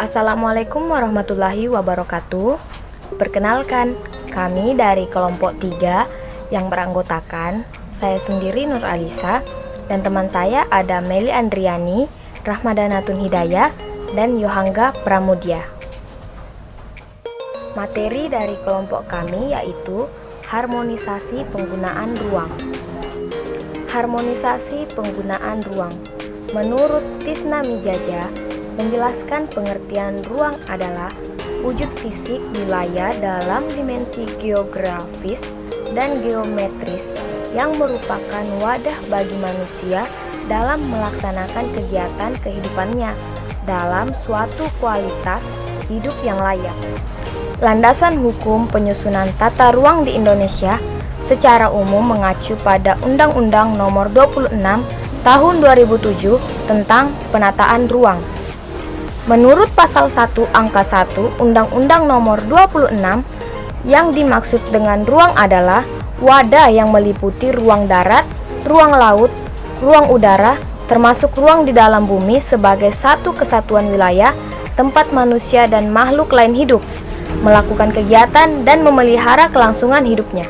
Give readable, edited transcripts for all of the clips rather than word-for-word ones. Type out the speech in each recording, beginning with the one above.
Assalamualaikum warahmatullahi wabarakatuh. Perkenalkan, kami dari kelompok 3 yang beranggotakan saya sendiri Nur Alisa dan teman saya ada Meli Andriani, Rahmadanatun Hidayah, dan Yohangga Pramudia. Materi dari kelompok kami yaitu harmonisasi penggunaan ruang. Harmonisasi penggunaan ruang. Menurut Tisna Mijaja, menjelaskan pengertian ruang adalah wujud fisik wilayah dalam dimensi geografis dan geometris yang merupakan wadah bagi manusia dalam melaksanakan kegiatan kehidupannya dalam suatu kualitas hidup yang layak. Landasan hukum penyusunan tata ruang di Indonesia secara umum mengacu pada Undang-Undang Nomor 26 Tahun 2007 tentang penataan ruang. Menurut pasal 1 angka 1 Undang-Undang Nomor 26, yang dimaksud dengan ruang adalah wadah yang meliputi ruang darat, ruang laut, ruang udara, termasuk ruang di dalam bumi sebagai satu kesatuan wilayah tempat manusia dan makhluk lain hidup, melakukan kegiatan dan memelihara kelangsungan hidupnya.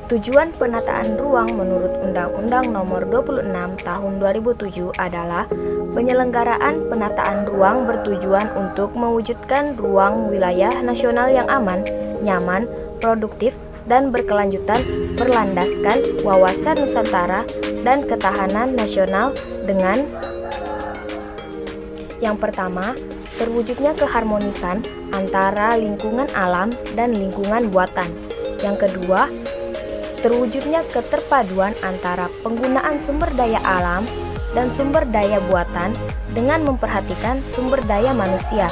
Tujuan penataan ruang menurut Undang-Undang Nomor 26 Tahun 2007 adalah penyelenggaraan penataan ruang bertujuan untuk mewujudkan ruang wilayah nasional yang aman, nyaman, produktif, dan berkelanjutan berlandaskan wawasan Nusantara dan ketahanan nasional dengan yang pertama, terwujudnya keharmonisan antara lingkungan alam dan lingkungan buatan. Yang kedua, terwujudnya keterpaduan antara penggunaan sumber daya alam dan sumber daya buatan dengan memperhatikan sumber daya manusia.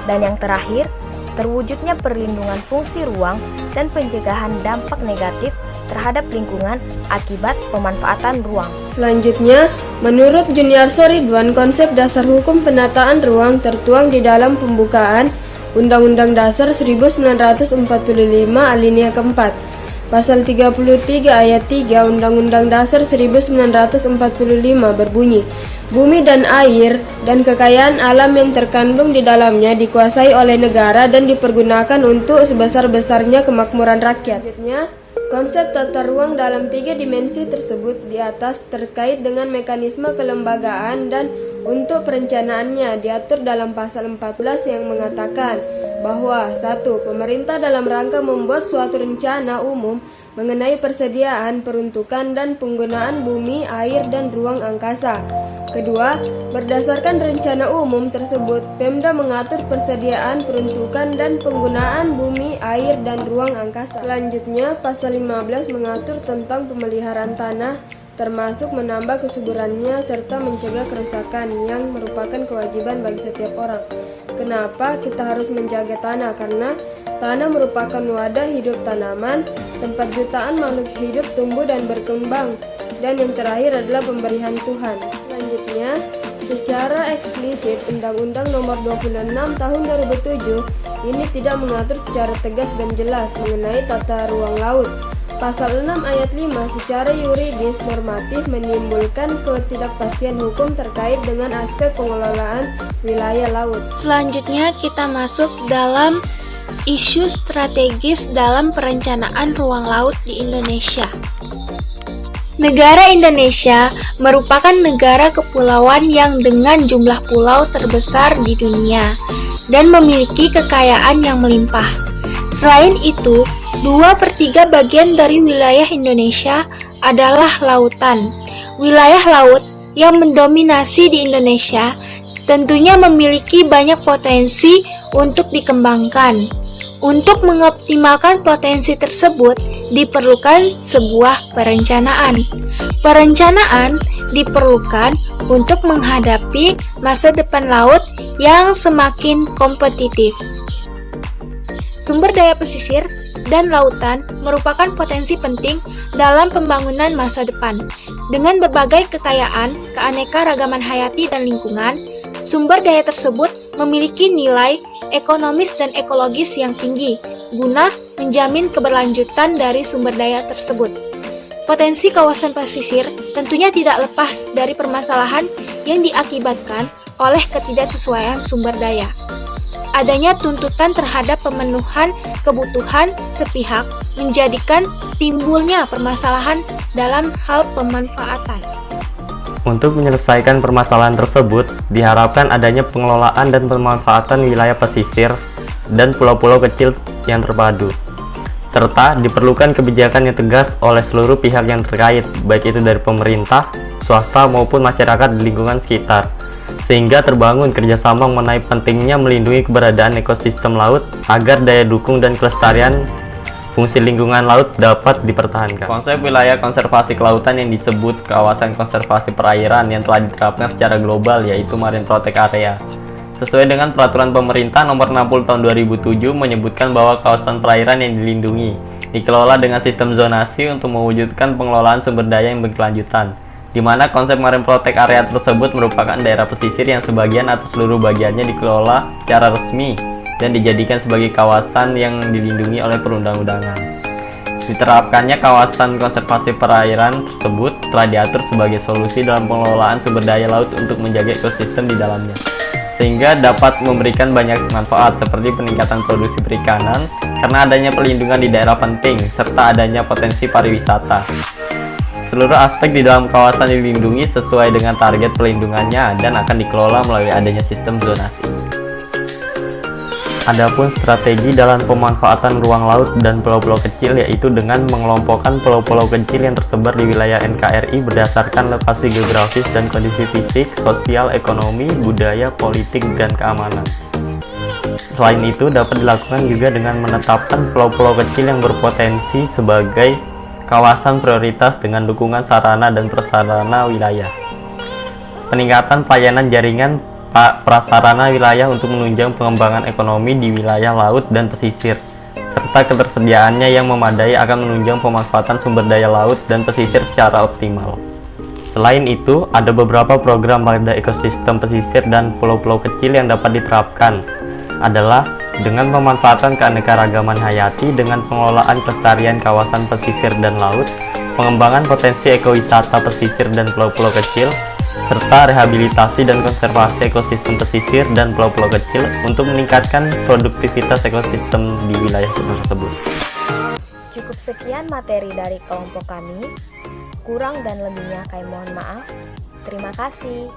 Dan yang terakhir, terwujudnya perlindungan fungsi ruang dan pencegahan dampak negatif terhadap lingkungan akibat pemanfaatan ruang. Selanjutnya, menurut Juniarso Ridwan, konsep dasar hukum penataan ruang tertuang di dalam pembukaan Undang-Undang Dasar 1945 alinea keempat. Pasal 33 ayat 3 Undang-Undang Dasar 1945 berbunyi, bumi dan air dan kekayaan alam yang terkandung di dalamnya dikuasai oleh negara dan dipergunakan untuk sebesar-besarnya kemakmuran rakyat. Selanjutnya, konsep tata ruang dalam 3 dimensi tersebut di atas terkait dengan mekanisme kelembagaan dan untuk perencanaannya diatur dalam pasal 14 yang mengatakan bahwa 1. Pemerintah dalam rangka membuat suatu rencana umum mengenai persediaan, peruntukan, dan penggunaan bumi, air, dan ruang angkasa. Kedua, berdasarkan rencana umum tersebut, Pemda mengatur persediaan, peruntukan, dan penggunaan bumi, air, dan ruang angkasa. Selanjutnya, pasal 15 mengatur tentang pemeliharaan tanah, termasuk menambah kesuburannya serta mencegah kerusakan yang merupakan kewajiban bagi setiap orang. Kenapa kita harus menjaga tanah? Karena tanah merupakan wadah hidup tanaman, tempat jutaan makhluk hidup tumbuh dan berkembang. Dan yang terakhir adalah pemberian Tuhan. Selanjutnya, secara eksplisit Undang-Undang Nomor 26 Tahun 2007 ini tidak mengatur secara tegas dan jelas mengenai tata ruang laut. Pasal 6 ayat 5 secara yuridis normatif menimbulkan ketidakpastian hukum terkait dengan aspek pengelolaan wilayah laut. Selanjutnya kita masuk dalam isu strategis dalam perencanaan ruang laut di Indonesia. Negara Indonesia merupakan negara kepulauan yang dengan jumlah pulau terbesar di dunia dan memiliki kekayaan yang melimpah. Selain itu, 2/3 bagian dari wilayah Indonesia adalah lautan. Wilayah laut yang mendominasi di Indonesia tentunya memiliki banyak potensi untuk dikembangkan. Untuk mengoptimalkan potensi tersebut, diperlukan sebuah perencanaan. Perencanaan diperlukan untuk menghadapi masa depan laut yang semakin kompetitif. Sumber daya pesisir dan lautan merupakan potensi penting dalam pembangunan masa depan. Dengan berbagai kekayaan, keanekaragaman hayati dan lingkungan, sumber daya tersebut memiliki nilai ekonomis dan ekologis yang tinggi, guna menjamin keberlanjutan dari sumber daya tersebut. Potensi kawasan pesisir tentunya tidak lepas dari permasalahan yang diakibatkan oleh ketidaksesuaian sumber daya. Adanya tuntutan terhadap pemenuhan kebutuhan sepihak menjadikan timbulnya permasalahan dalam hal pemanfaatan. Untuk menyelesaikan permasalahan tersebut, diharapkan adanya pengelolaan dan pemanfaatan wilayah pesisir dan pulau-pulau kecil yang terpadu. Serta diperlukan kebijakan yang tegas oleh seluruh pihak yang terkait, baik itu dari pemerintah, swasta maupun masyarakat di lingkungan sekitar, sehingga terbangun kerjasama mengenai pentingnya melindungi keberadaan ekosistem laut agar daya dukung dan kelestarian fungsi lingkungan laut dapat dipertahankan. Konsep wilayah konservasi kelautan yang disebut kawasan konservasi perairan yang telah diterapkan secara global yaitu Marine Protect Area. Sesuai dengan peraturan pemerintah nomor 60 tahun 2007 menyebutkan bahwa kawasan perairan yang dilindungi dikelola dengan sistem zonasi untuk mewujudkan pengelolaan sumber daya yang berkelanjutan, di mana konsep Marine Protect Area tersebut merupakan daerah pesisir yang sebagian atau seluruh bagiannya dikelola secara resmi dan dijadikan sebagai kawasan yang dilindungi oleh perundang-undangan. Diterapkannya kawasan konservasi perairan tersebut telah diatur sebagai solusi dalam pengelolaan sumber daya laut untuk menjaga ekosistem di dalamnya, sehingga dapat memberikan banyak manfaat seperti peningkatan produksi perikanan karena adanya perlindungan di daerah penting serta adanya potensi pariwisata. Seluruh aspek di dalam kawasan dilindungi sesuai dengan target perlindungannya dan akan dikelola melalui adanya sistem zonasi. Adapun strategi dalam pemanfaatan ruang laut dan pulau-pulau kecil yaitu dengan mengelompokkan pulau-pulau kecil yang tersebar di wilayah NKRI berdasarkan lokasi geografis dan kondisi fisik, sosial, ekonomi, budaya, politik, dan keamanan. Selain itu dapat dilakukan juga dengan menetapkan pulau-pulau kecil yang berpotensi sebagai kawasan prioritas dengan dukungan sarana dan prasarana wilayah. Peningkatan pelayanan jaringan prasarana wilayah untuk menunjang pengembangan ekonomi di wilayah laut dan pesisir, serta ketersediaannya yang memadai akan menunjang pemanfaatan sumber daya laut dan pesisir secara optimal. Selain itu, ada beberapa program pada ekosistem pesisir dan pulau-pulau kecil yang dapat diterapkan, adalah dengan pemanfaatan keanekaragaman hayati dengan pengelolaan kelestarian kawasan pesisir dan laut, pengembangan potensi ekowisata pesisir dan pulau-pulau kecil, serta rehabilitasi dan konservasi ekosistem pesisir dan pulau-pulau kecil untuk meningkatkan produktivitas ekosistem di wilayah tersebut. Cukup sekian materi dari kelompok kami. Kurang dan lebihnya kami mohon maaf. Terima kasih.